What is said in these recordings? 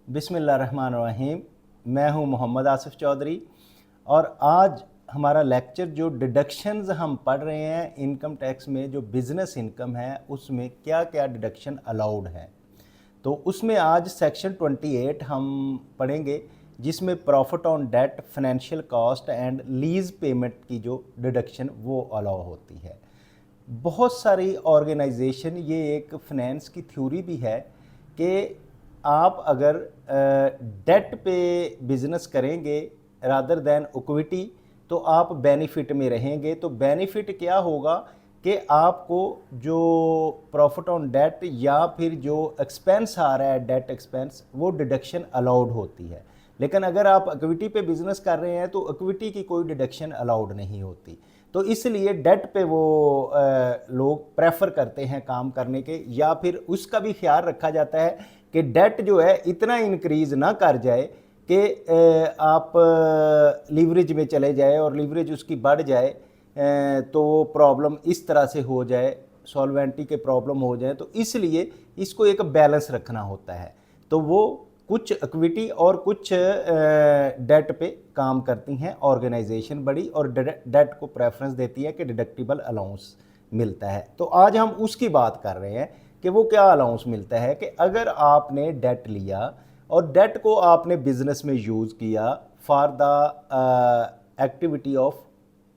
बिस्मिल्लाहिर्रहमानिर्रहीम। मैं हूं मोहम्मद आसिफ चौधरी और आज हमारा लेक्चर जो डिडक्शंस हम पढ़ रहे हैं इनकम टैक्स में, जो बिज़नेस इनकम है उसमें क्या क्या डिडक्शन अलाउड है। तो उसमें आज सेक्शन 28 हम पढ़ेंगे, जिसमें profit on debt, financial cost and lease payment की जो डिडक्शन वो अलाउ होती है। बहुत सारी ऑर्गेनाइजेशन, ये एक फाइनेंस की थ्योरी भी है कि आप अगर डेट पे बिजनेस करेंगे रादर देन इक्विटी तो आप बेनिफिट में रहेंगे। तो बेनिफिट क्या होगा कि आपको जो प्रॉफिट ऑन डेट या फिर जो एक्सपेंस आ रहा है डेट एक्सपेंस, वो डिडक्शन अलाउड होती है। लेकिन अगर आप इक्विटी पे बिजनेस कर रहे हैं तो इक्विटी की कोई डिडक्शन अलाउड नहीं होती। तो इसलिए डेट पे वो लोग प्रेफर करते हैं काम करने के, या फिर उसका भी ख्याल रखा जाता है कि डेट जो है इतना इंक्रीज ना कर जाए कि आप लीवरेज में चले जाए और लीवरेज उसकी बढ़ जाए, तो प्रॉब्लम इस तरह से हो जाए, सॉल्वेंटी के प्रॉब्लम हो जाए। तो इसलिए इसको एक बैलेंस रखना होता है। तो वो कुछ इक्विटी और कुछ डेट पे काम करती हैं ऑर्गेनाइजेशन बड़ी, और डेट को प्रेफरेंस देती है कि डिडक्टिबल अलाउंस मिलता है। तो आज हम उसकी बात कर रहे हैं कि वो क्या अलाउंस मिलता है। कि अगर आपने डेट लिया और डेट को आपने बिजनेस में यूज़ किया for the activity of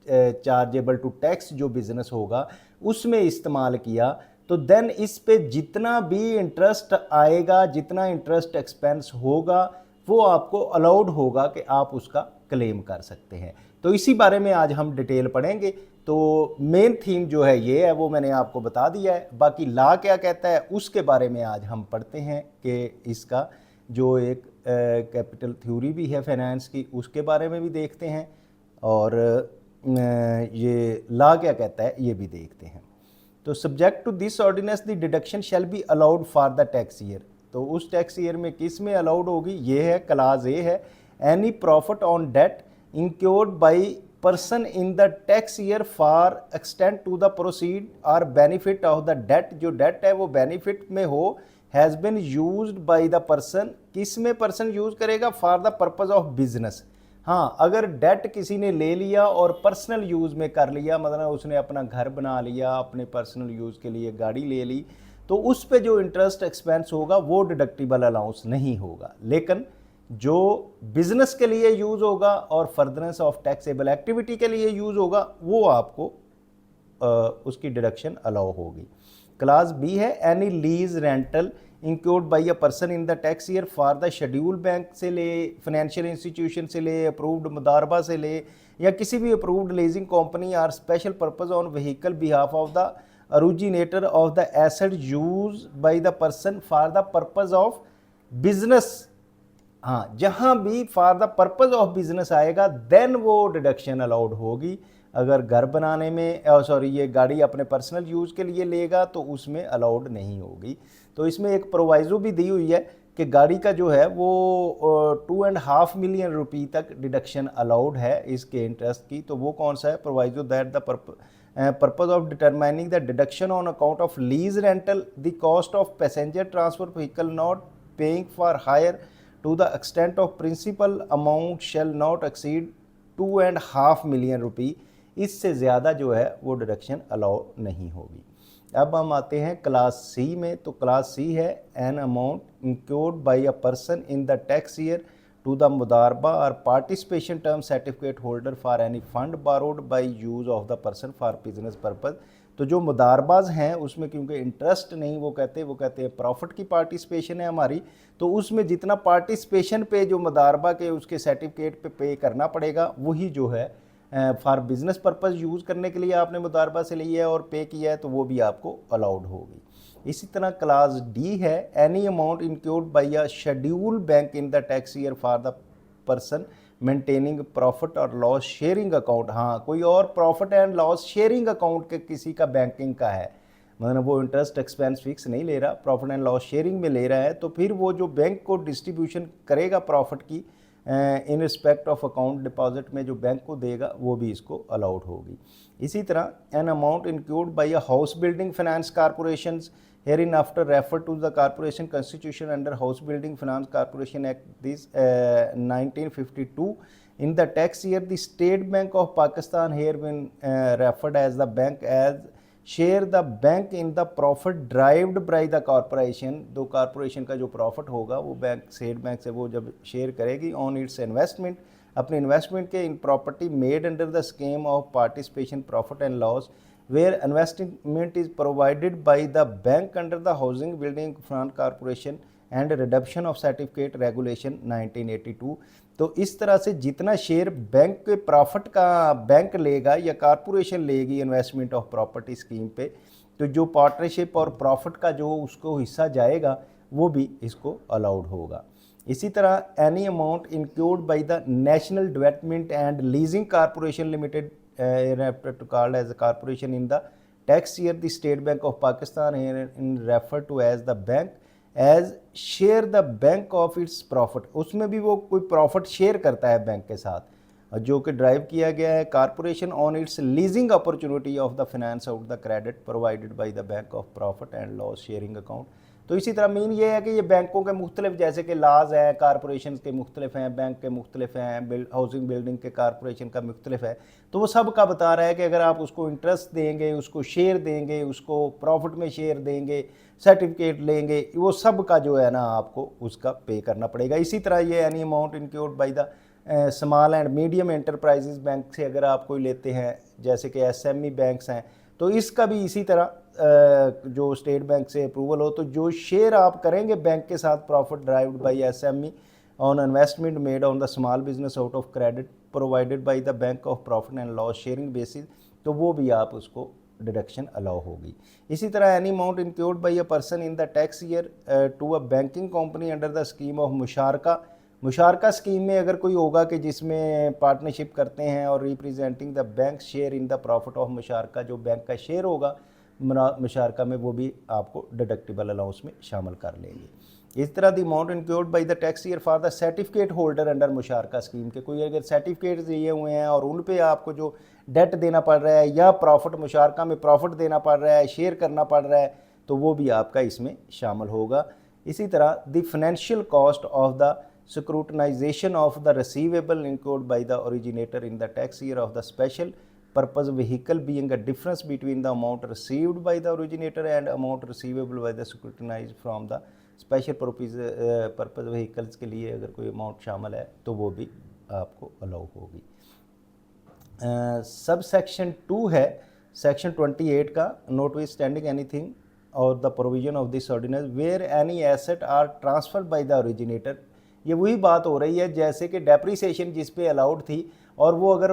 chargeable to tax, जो बिजनेस होगा उसमें इस्तेमाल किया, तो देन इस पे जितना भी इंटरेस्ट आएगा, जितना इंटरेस्ट एक्सपेंस होगा, वो आपको अलाउड होगा कि आप उसका क्लेम कर सकते हैं। तो इसी बारे में आज हम डिटेल पढ़ेंगे। तो मेन थीम जो है ये है, वो मैंने आपको बता दिया है। बाकी लॉ क्या कहता है उसके बारे में आज हम पढ़ते हैं कि इसका जो एक कैपिटल थ्योरी भी है फाइनेंस की, उसके बारे में भी देखते हैं, और ये लॉ क्या कहता है ये भी देखते हैं। तो subject to this ordinance the deduction shall be allowed for the tax year. तो उस टैक्स ईयर में किस में अलाउड होगी, ये है क्लास ए है, any profit on debt incurred by person in the tax year for extend to the proceed और बेनिफिट ऑफ द डेट। जो डेट है वो बेनिफिट में हो, has been used by the person. किस में पर्सन यूज करेगा, for the purpose of business. हाँ, अगर डेट किसी ने ले लिया और पर्सनल यूज़ में कर लिया, मतलब उसने अपना घर बना लिया, अपने पर्सनल यूज़ के लिए गाड़ी ले ली, तो उस पे जो इंटरेस्ट एक्सपेंस होगा वो डिडक्टिबल अलाउंस नहीं होगा। लेकिन जो बिजनेस के लिए यूज़ होगा और फर्दरेंस ऑफ टैक्सेबल एक्टिविटी के लिए यूज़ होगा, वो आपको उसकी डिडक्शन अलाउ होगी। क्लास बी है, any lease rental incurred by a person in the tax year for the schedule bank से ले, फाइनेंशियल इंस्टीट्यूशन से ले, अप्रूव्ड मुदारबा से ले, या किसी भी अप्रूव्ड लीजिंग कंपनी और special purpose on vehicle behalf of the originator of the asset use by the person for the purpose of business. हाँ, जहाँ भी for the purpose of business आएगा देन वो डिडक्शन अलाउड होगी। अगर घर बनाने में ये गाड़ी अपने पर्सनल यूज़ के लिए लेगा तो उसमें अलाउड नहीं होगी। तो इसमें एक प्रोवाइजो भी दी हुई है कि गाड़ी का जो है वो 2.5 मिलियन रुपये तक डिडक्शन अलाउड है इसके इंटरेस्ट की। तो वो कौन सा है proviso, that the purpose of determining the deduction on account of lease rental the cost of passenger transfer vehicle not paying for hire to the extent of principal amount shall not exceed 2.5 million रुपये। इससे ज़्यादा जो है वो deduction allow नहीं होगी। अब हम आते हैं क्लास सी में। तो क्लास सी है, an amount incurred by a person in the tax year to the मुदारबा और participation term certificate holder for any fund borrowed by use of the person for business purpose. तो जो मुदारबाज हैं उसमें क्योंकि इंटरेस्ट नहीं वो कहते हैं प्रॉफिट की पार्टिसिपेशन है हमारी, तो उसमें जितना पार्टिसिपेशन पे जो मुदारबा के उसके सर्टिफिकेट पे करना पड़ेगा, वही जो है फॉर बिजनेस पर्पज़ यूज़ करने के लिए आपने मुदारबा से लिया है और पे किया है, तो वो भी आपको अलाउड होगी। इसी तरह क्लास डी है, any amount incurred by a schedule bank in the tax year for the person maintaining profit और लॉस शेयरिंग अकाउंट। हाँ, कोई और profit and loss sharing account के किसी का बैंकिंग का है, मतलब वो इंटरेस्ट एक्सपेंस फिक्स नहीं ले रहा, प्रॉफिट एंड लॉस शेयरिंग में ले रहा है, तो फिर वो जो बैंक को डिस्ट्रीब्यूशन करेगा प्रॉफिट की इन रिस्पेक्ट ऑफ अकाउंट डिपॉजिट में जो बैंक को देगा, वो भी इसको अलाउड होगी। इसी तरह an amount include by a house building finance corporation herein after refer to the corporation constitution under House Building Finance Corporation Act this 1952. In the tax year, the State Bank of Pakistan here been referred as the bank as share the bank in the profit derived by the corporation. तो corporation का जो profit होगा वो bank state bank से वो जब share करेगी on it's investment, अपने इन्वेस्टमेंट के in property made under the scheme of participation profit and loss where investment is provided by the bank under the Housing Building Finance Corporation and Redemption of Certificate Regulation 1982. तो इस तरह से जितना share bank के profit का bank लेगा या corporation लेगी इन्वेस्टमेंट ऑफ प्रॉपर्टी स्कीम पे, तो जो पार्टनरशिप और प्रॉफिट का जो उसको हिस्सा जाएगा वो भी इसको अलाउड होगा। इसी तरह any amount include by the national development and leasing corporation limited called as a corporation in the tax year, the State Bank of Pakistan here in referred to as the bank as share the bank of its profit, उसमें भी वो कोई profit share करता है bank के साथ जो कि ड्राइव किया गया है corporation on its leasing opportunity of the finance out the credit provided by the bank of profit and loss sharing account. तो इसी तरह मीन ये है कि ये बैंकों के मुख्तलिफ जैसे कि लाज हैं, कॉरपोरेशन के मुख्तलिफ हैं, बैंक के मुख्तलिफ हैं, हाउसिंग बिल्डिंग के कॉरपोरेशन का मुख्तलिफ है, तो वो सब का बता रहा है कि अगर आप उसको इंटरेस्ट देंगे, उसको शेयर देंगे, उसको प्रॉफिट में शेयर देंगे, सर्टिफिकेट लेंगे, वो सब का जो है ना आपको उसका पे करना पड़ेगा। इसी तरह ये any amount include by the small and medium enterprises bank से अगर आप कोई लेते हैं जैसे कि एसएमई बैंक्स हैं, तो इसका भी इसी तरह जो स्टेट बैंक से अप्रूवल हो, तो जो शेयर आप करेंगे बैंक के साथ profit derived by SME on investment made on the small business out of credit provided by the bank of profit and loss sharing basis, तो वो भी आप उसको डिडक्शन अलाउ होगी। इसी तरह any amount include by a person in the tax year to a banking company under the scheme of मुशारका scheme में अगर कोई होगा कि जिसमें पार्टनरशिप करते हैं और representing the bank share in the profit of मुशारका, जो बैंक का शेयर होगा मुशारका में, वो भी आपको डिडक्टिबल अलाउंस में शामिल कर लेंगे। इस तरह the amount include by the tax year for the certificate holder under मुशारका स्कीम के कोई अगर सर्टिफिकेट दिए हुए हैं और उन पे आपको जो डेट देना पड़ रहा है या प्रॉफिट मुशारका में प्रॉफिट देना पड़ रहा है, शेयर करना पड़ रहा है, तो वो भी आपका इसमें शामिल होगा। इसी तरह the financial cost of the scrutinization of the receivable incurred by the originator in the tax year of the special purpose vehicle being a difference between the amount received by the originator and amount receivable by the scrutinized from the special purpose vehicles के लिए अगर कोई amount शामिल है तो वो भी आपको अलाउ होगी। सब सेक्शन 2 है सेक्शन 28 का, नॉटविथस्टैंडिंग एनीथिंग और the provision of this ordinance where any asset are transferred by the originator. ये वही बात हो रही है जैसे कि डेप्रीसिएशन जिस पे अलाउड थी और वो अगर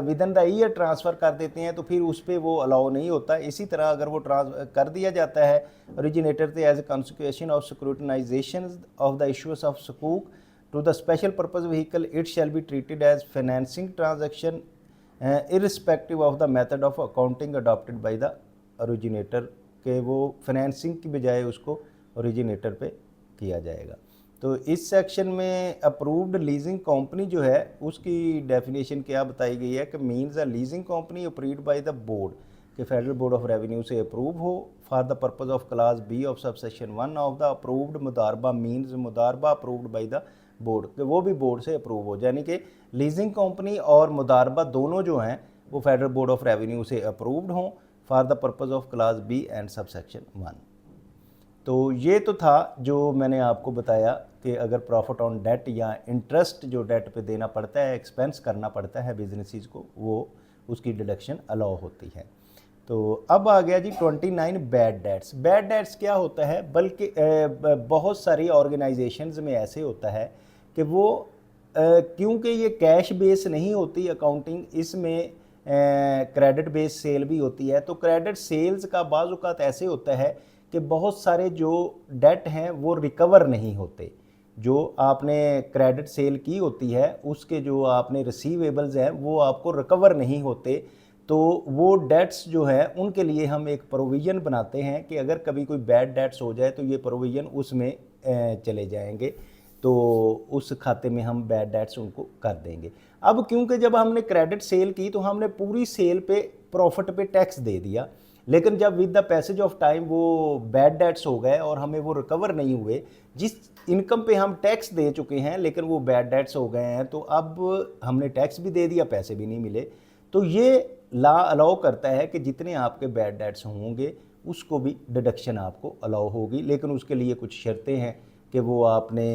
with in the year transfer कर देते हैं तो फिर उस पर वो अलाउ नहीं होता। इसी तरह अगर वो कर दिया जाता है ओरिजिनेटर से as a consequence of scrutinization of the issues of सकूक to the special purpose vehicle, it shall be treated as financing transaction irrespective of the method of accounting adopted by the originator, के वो financing की बजाय उसको originator पे किया जाएगा। तो इस सेक्शन में अप्रूव्ड लीजिंग कंपनी जो है उसकी डेफिनेशन क्या बताई गई है कि means a leasing company approved by the board, कि फेडरल बोर्ड ऑफ रेवेन्यू से अप्रूव हो for the purpose of class B of subsection 1 of the approved मुदारबा, मीन्स मुदारबा अप्रूव्ड बाय द बोर्ड, कि वो भी बोर्ड से अप्रूव हो, यानी कि लीजिंग कंपनी और मुदारबा दोनों जो हैं वो फेडरल बोर्ड ऑफ रेवेन्यू से अप्रूव्ड हों for the purpose of class B and subsection 1। तो ये तो था जो मैंने आपको बताया कि अगर प्रॉफिट ऑन डेट या इंटरेस्ट जो डेट पे देना पड़ता है, एक्सपेंस करना पड़ता है बिजनेसेस को, वो उसकी डिडक्शन अलाउ होती है। तो अब आ गया जी 29 बैड डेट्स। बैड डेट्स क्या होता है, बल्कि बहुत सारी ऑर्गेनाइजेशंस में ऐसे होता है कि वो क्योंकि ये कैश बेस नहीं होती अकाउंटिंग, इसमें क्रेडिट बेस सेल भी होती है, तो क्रेडिट सेल्स का बाज़ औक़ात ऐसे होता है कि बहुत सारे जो डेट हैं वो रिकवर नहीं होते। जो आपने क्रेडिट सेल की होती है उसके जो आपने रिसीवेबल्स हैं वो आपको रिकवर नहीं होते, तो वो डेट्स जो है उनके लिए हम एक प्रोविज़न बनाते हैं कि अगर कभी कोई बैड डेट्स हो जाए तो ये प्रोविज़न उसमें चले जाएंगे, तो उस खाते में हम बैड डेट्स उनको कर देंगे। अब क्योंकि जब हमने क्रेडिट सेल की तो हमने पूरी सेल पे प्रॉफिट पे टैक्स दे दिया, लेकिन जब with the passage of time वो बैड डेट्स हो गए और हमें वो रिकवर नहीं हुए, जिस इनकम पे हम टैक्स दे चुके हैं लेकिन वो बैड डेट्स हो गए हैं, तो अब हमने टैक्स भी दे दिया, पैसे भी नहीं मिले, तो ये ला अलाउ करता है कि जितने आपके बैड डेट्स होंगे उसको भी डिडक्शन आपको अलाउ होगी, लेकिन उसके लिए कुछ शर्तें हैं कि वो आपने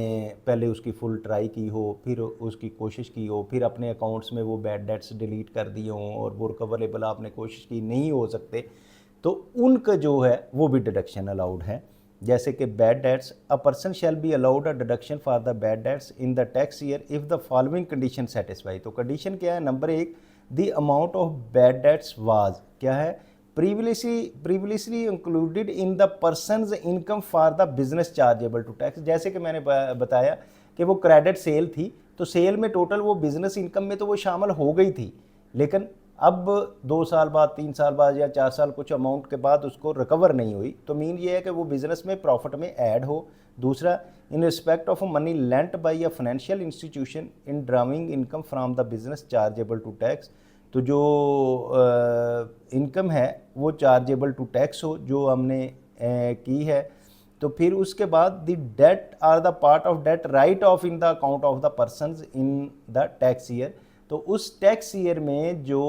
पहले उसकी फुल ट्राई की हो, फिर उसकी कोशिश की हो, फिर अपने अकाउंट्स में वो बैड डेट्स डिलीट कर दिए हों और वो रिकवरेबल आपने कोशिश की नहीं हो सकते, तो उनका जो है वो भी डिडक्शन अलाउड है। जैसे कि bad debts, a person shall be allowed a deduction for the bad debts in the tax year if the following condition satisfy. तो कंडीशन क्या है? Number 1, the amount of bad debts was क्या है? Previously included in the person's income for the business chargeable to tax. जैसे कि मैंने बताया कि वो क्रेडिट सेल थी, तो सेल में टोटल वो बिजनेस इनकम में तो वो शामिल हो गई थी, लेकिन अब 2 साल बाद, 3 साल बाद या 4 साल कुछ अमाउंट के बाद उसको रिकवर नहीं हुई, तो मीन ये है कि वो बिजनेस में प्रॉफिट में ऐड हो। दूसरा, in respect of money lent by a financial institution in drawing income from the business chargeable to tax. तो जो इनकम है वो चार्जेबल टू टैक्स हो जो हमने की है। तो फिर उसके बाद the debt or the part of debt write off in the account of the persons in the tax year. तो उस टैक्स ईयर में जो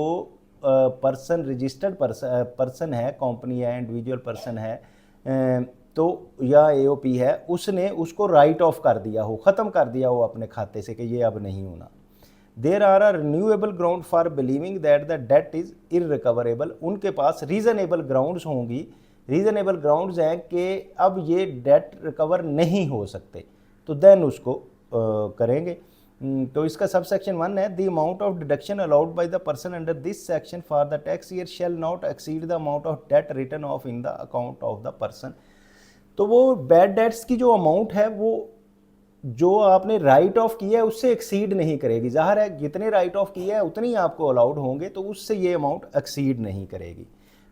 पर्सन रजिस्टर्ड पर्सन है, कंपनी है, इंडिविजुअल पर्सन है, तो या एओपी है, उसने उसको राइट ऑफ कर दिया हो, ख़त्म कर दिया हो अपने खाते से कि ये अब नहीं होना। There are are renewable ground for believing that the debt is irrecoverable. उनके पास रीज़नेबल ग्राउंड्स होंगी, रीज़नेबल ग्राउंड्स हैं कि अब ये डेट रिकवर नहीं हो सकते, तो देन उसको करेंगे। तो इसका सब सेक्शन 1 है, the amount of deduction allowed by the person under this section for the tax year shall not exceed the amount of debt return of in the account of the person. तो वो bad debts की जो amount है वो जो आपने right of किया है उससे एक्सीड नहीं करेगी। ज़ाहिर है जितने राइट ऑफ किया है उतनी आपको अलाउड होंगे, तो उससे ये अमाउंट एक्सीड नहीं करेगी।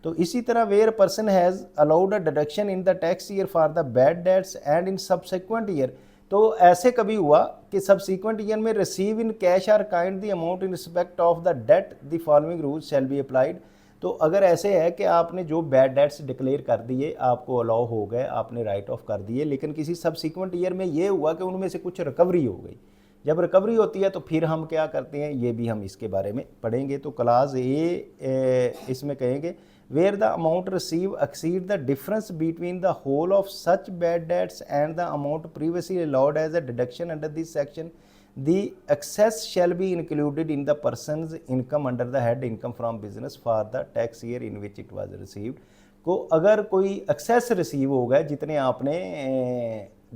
तो इसी तरह where person has allowed a deduction in the tax year for the bad debts and in subsequent year. तो ऐसे कभी हुआ कि सब्सिक्वेंट ईयर में receive in cash or kind the amount in respect of the debt the following rules shall be applied. तो अगर ऐसे है कि आपने जो बैड डेट्स डिक्लेयर कर दिए, आपको अलाउ हो गए, आपने राइट ऑफ कर दिए, लेकिन किसी सब्सिक्वेंट ईयर में ये हुआ कि उनमें से कुछ रिकवरी हो गई। जब रिकवरी होती है तो फिर हम क्या करते हैं, ये भी हम इसके बारे में पढ़ेंगे। तो क्लास ए इसमें कहेंगे where the amount receive exceed the difference between the whole of such bad debts and the amount previously allowed as a deduction under this section, the excess shall be included in the person's income under the head income from business for the tax year in which it was received। को अगर कोई access receive हो गया, जितने आपने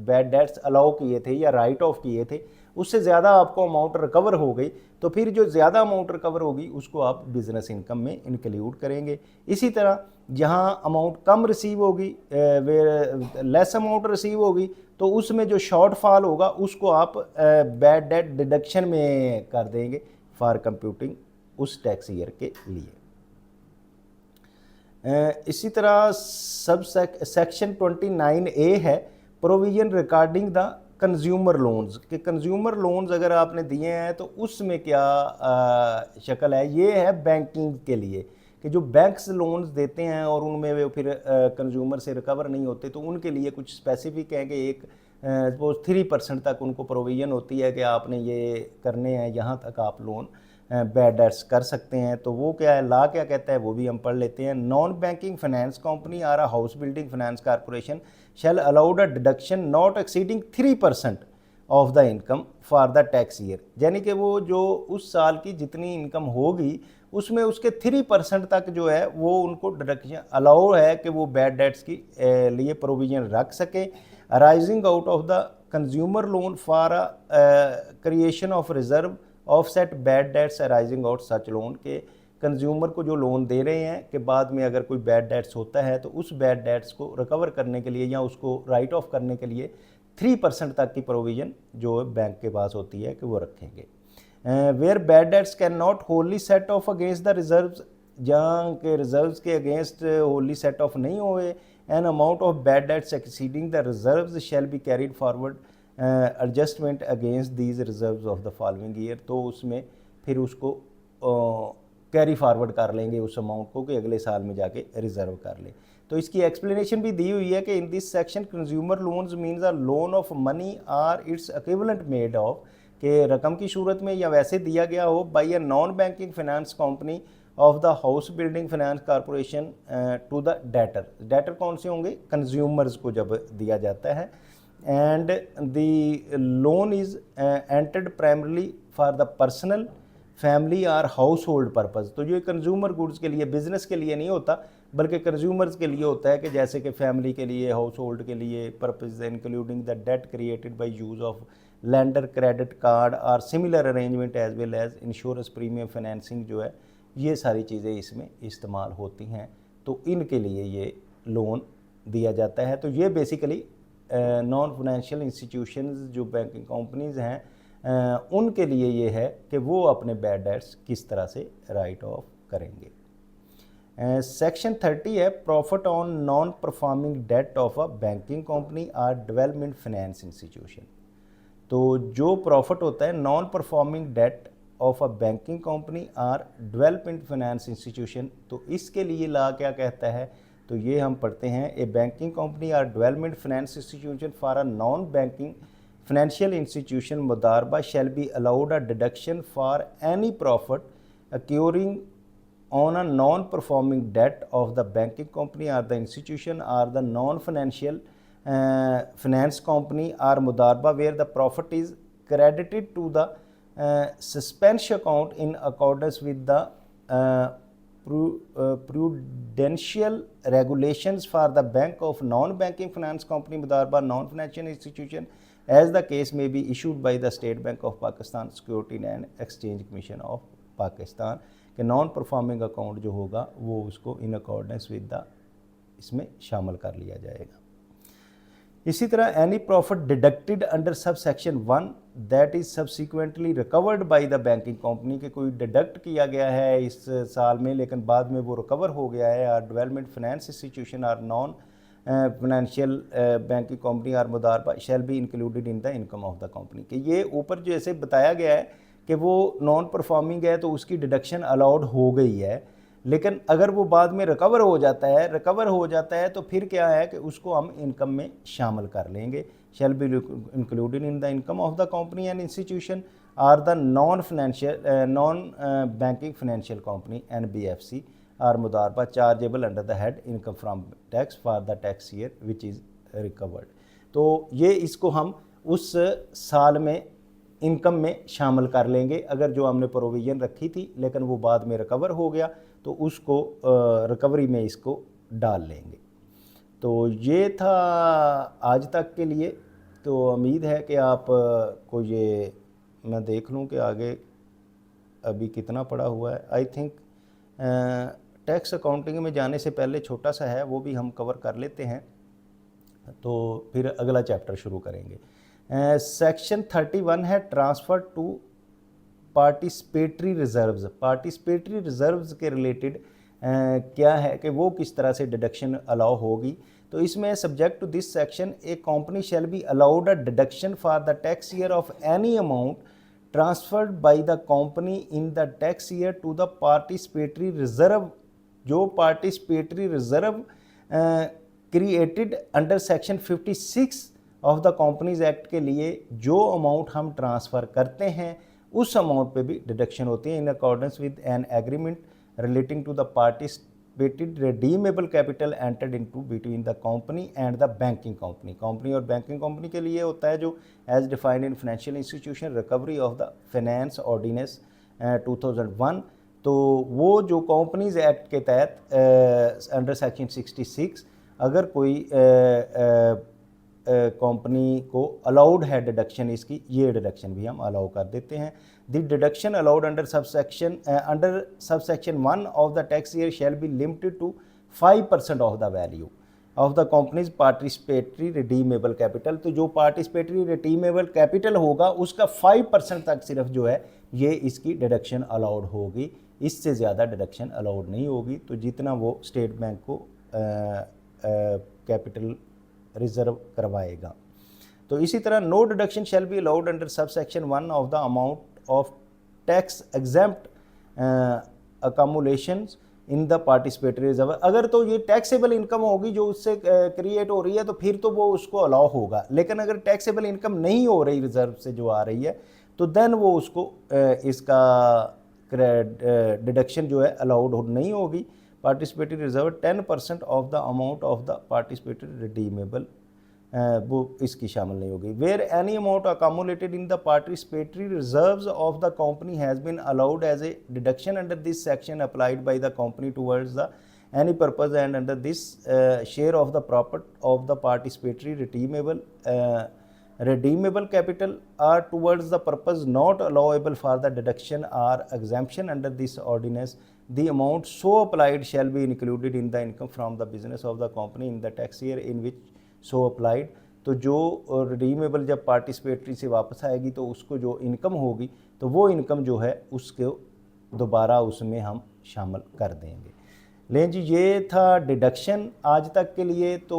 bad debts allow किए थे या राइट ऑफ किए थे, उससे ज़्यादा आपको अमाउंट रिकवर हो गई, तो फिर जो ज़्यादा अमाउंट रिकवर होगी उसको आप बिजनेस इनकम में इंक्लूड करेंगे। इसी तरह जहाँ अमाउंट कम रिसीव होगी, लेस अमाउंट रिसीव होगी, तो उसमें जो शॉर्टफॉल होगा उसको आप बैड डेट डिडक्शन में कर देंगे फॉर कंप्यूटिंग उस टैक्स ईयर के लिए। इसी तरह सब सेक्शन 29A है, provision regarding the consumer loans. कि कंज्यूमर लोन्स अगर आपने दिए हैं तो उसमें क्या शक्ल है, ये है बैंकिंग के लिए कि जो बैंक्स लोन्स देते हैं और उनमें वे फिर कंज्यूमर से रिकवर नहीं होते, तो उनके लिए कुछ स्पेसिफिक है कि एक वो 3% तक उनको प्रोविज़न होती है कि आपने ये करने हैं, यहाँ तक आप लोन बैड डेट्स कर सकते हैं। तो वो क्या है, ला क्या कहता है, वो भी हम पढ़ लेते हैं। Non banking finance company or a house building finance corporation shall allowed a deduction not exceeding 3% of the income for the tax year. यानी कि वो जो उस साल की जितनी इनकम होगी उसमें उसके 3% तक जो है वो उनको डिडक्शन अलाउ है कि वो बैड डेट्स की लिए प्रोविजन रख सके। Arising out of the consumer loan for creation of reserve offset bad debts arising out such loan. के कंज्यूमर को जो लोन दे रहे हैं कि बाद में अगर कोई बैड डेट्स होता है तो उस बैड डेट्स को रिकवर करने के लिए या उसको राइट ऑफ करने के लिए 3% तक की प्रोविज़न जो बैंक के पास होती है कि वो रखेंगे। Where bad debts can not wholly set off against the reserves, जहाँ के रिजर्व्स के अगेंस्ट होली सेट ऑफ नहीं हुए, an amount of bad dates exceeding the reserves shall be carried forward adjustment against these reserves of the following year. तो उसमें फिर उसको carry forward कर लेंगे उस अमाउंट को कि अगले साल में जाके रिजर्व कर ले। तो इसकी एक्सप्लेनेशन भी दी हुई है कि in this section consumer loans means a loan of money or its equivalent made of, कि रकम की सूरत में या वैसे दिया गया हो by a non banking finance company of the house building finance corporation to the debtor. Debtor कौन से होंगे? कंज्यूमर्स को जब दिया जाता है। And the loan is entered primarily for the personal family or household purpose. तो ये कंज्यूमर गुड्स के लिए, बिजनेस के लिए नहीं होता, बल्कि कंज्यूमर्स के लिए होता है, कि जैसे कि फैमिली के लिए, हाउस होल्ड के लिए purpose, including the debt created by use of lender credit card और similar arrangement as well as insurance premium financing जो है, ये सारी चीज़ें इसमें इस्तेमाल होती हैं। तो इनके लिए ये लोन दिया जाता है। तो ये बेसिकली नॉन फाइनेंशियल इंस्टीट्यूशंस जो बैंकिंग कंपनीज़ हैं उनके लिए ये है कि वो अपने बैड डेट्स किस तरह से राइट ऑफ करेंगे। सेक्शन 30 है profit on non performing debt of a banking company और डेवलपमेंट फाइनेंस इंस्टीट्यूशन। तो जो प्रॉफिट होता है non performing debt of a banking company और डेवलपमेंट फाइनेंस इंस्टीट्यूशन, तो इसके लिए ला क्या कहता है? तो ये हम पढ़ते हैं, ए बैंकिंग कंपनी और development finance institution for a non banking financial institution mudarba shall be allowed a deduction for any profit occurring on a non-performing debt of the banking company or the institution or the non-financial finance company or mudarba where the profit is credited to the suspense account in accordance with the prudential regulations for the bank of non-banking finance company mudarba non-financial institution as the case may be issued by the State Bank of Pakistan, Securities and Exchange Commission of Pakistan, कि non performing account जो होगा वो उसको इन accordance with the इसमें शामिल कर लिया जाएगा। इसी तरह any profit deducted under subsection 1 that is subsequently recovered by the banking company, के कोई डिडक्ट किया गया है इस साल में लेकिन बाद में वो रिकवर हो गया है, और डेवलपमेंट फाइनेंस इंस्टीट्यूशन और नॉन फाइनेंशियल बैंकिंग कंपनी और मुदारबा shall be included in the income of the company. कि ये ऊपर जैसे बताया गया है कि वो नॉन परफॉर्मिंग है तो उसकी डिडक्शन अलाउड हो गई है, लेकिन अगर वो बाद में रिकवर हो जाता है तो फिर क्या है कि उसको हम इनकम में शामिल कर लेंगे। Shall be included in the income of the company and institution are the non banking financial company NBFC और मुदारबा chargeable under the head income from tax for the tax year which is recovered. तो ये इसको हम उस साल में income में शामिल कर लेंगे, अगर जो हमने प्रोविज़न रखी थी लेकिन वो बाद में रिकवर हो गया तो उसको रिकवरी में इसको डाल लेंगे। तो ये था आज तक के लिए। तो उम्मीद है कि आप को ये, मैं देख लूँ कि आगे अभी कितना पड़ा हुआ है। आई थिंक टैक्स अकाउंटिंग में जाने से पहले छोटा सा है, वो भी हम कवर कर लेते हैं, तो फिर अगला चैप्टर शुरू करेंगे। सेक्शन 31 है transfer to participatory reserves. Participatory reserves के रिलेटेड क्या है कि वो किस तरह से डिडक्शन अलाउ होगी। तो इसमें subject to this section a company shall be allowed a deduction for the tax year of any amount transferred by the company in the tax year to the participatory reserve. जो participatory reserve created under section 56 of the companies act के लिए जो amount हम transfer करते हैं उस amount पे भी डिडक्शन होती है in accordance with an agreement relating to the participated redeemable capital entered into between the company and the banking company. Company और बैंकिंग कंपनी के लिए होता है जो as defined in financial institution recovery of the finance ordinance 2001। तो वो जो companies act के तहत अंडर सेक्शन 66 अगर कोई कंपनी को अलाउड है डिडक्शन इसकी, ये डिडक्शन भी हम अलाउ कर देते हैं। The deduction allowed under subsection 1 of the tax year shall be limited to 5% of the value of the company's participatory redeemable capital. तो जो पार्टिसिपेटरी रिडीमेबल कैपिटल होगा उसका 5% तक सिर्फ जो है ये इसकी डिडक्शन अलाउड होगी, इससे ज़्यादा डिडक्शन अलाउड नहीं होगी। तो जितना वो स्टेट बैंक को कैपिटल रिजर्व करवाएगा। तो इसी तरह no deduction shall be allowed under subsection 1 of the amount of tax exempt accumulation in the participatory reserve, अगर तो ये टैक्सेबल इनकम होगी जो उससे क्रिएट हो रही है तो फिर तो वो उसको अलाउ होगा, लेकिन अगर टैक्सेबल इनकम नहीं हो रही रिजर्व से जो आ रही है तो देन वो उसको इसका डिडक्शन जो है अलाउड नहीं होगी। Participatory reserve 10% of the amount of the participatory redeemable, वो इसकी शामिल नहीं होगी। Where any amount accumulated in the participatory reserves of the company has been allowed as a deduction under this section applied by the company towards the any purpose and under this share of the profit of the participatory redeemable capital are towards the purpose not allowable for the deduction or exemption under this ordinance, the amount so applied shall be included in the income from the business of the company in the tax year in which so applied। तो जो redeemable जब participatory से वापस आएगी तो उसको जो income होगी तो वो इनकम जो है उसको दोबारा उसमें हम शामिल कर देंगे। लें जी, ये था डिडक्शन आज तक के लिए। तो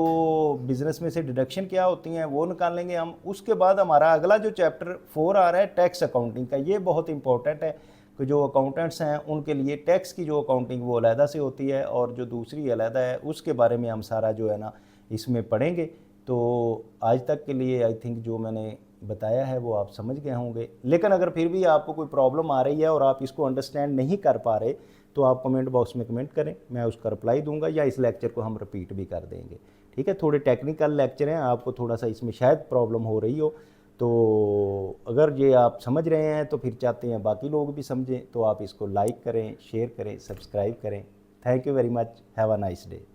बिज़नेस में से डिडक्शन क्या होती हैं वो निकाल लेंगे हम। उसके बाद हमारा अगला जो चैप्टर 4 आ रहा है टैक्स अकाउंटिंग का, ये बहुत इंपॉर्टेंट है कि जो अकाउंटेंट्स हैं उनके लिए टैक्स की जो अकाउंटिंग वो अलहदा से होती है और जो दूसरी अलहदा है उसके बारे में हम सारा जो है ना इसमें पढ़ेंगे। तो आज तक के लिए आई थिंक जो मैंने बताया है वो आप समझ गए होंगे, लेकिन अगर फिर भी आपको कोई प्रॉब्लम आ रही है और आप इसको अंडरस्टैंड नहीं कर पा रहे तो आप कमेंट बॉक्स में कमेंट करें, मैं उसका रिप्लाई दूंगा या इस लेक्चर को हम रिपीट भी कर देंगे। ठीक है, थोड़े टेक्निकल लेक्चर हैं, आपको थोड़ा सा इसमें शायद प्रॉब्लम हो रही हो, तो अगर ये आप समझ रहे हैं तो फिर चाहते हैं बाकी लोग भी समझें तो आप इसको लाइक करें, शेयर करें, सब्सक्राइब करें। Thank you very much, have a nice day.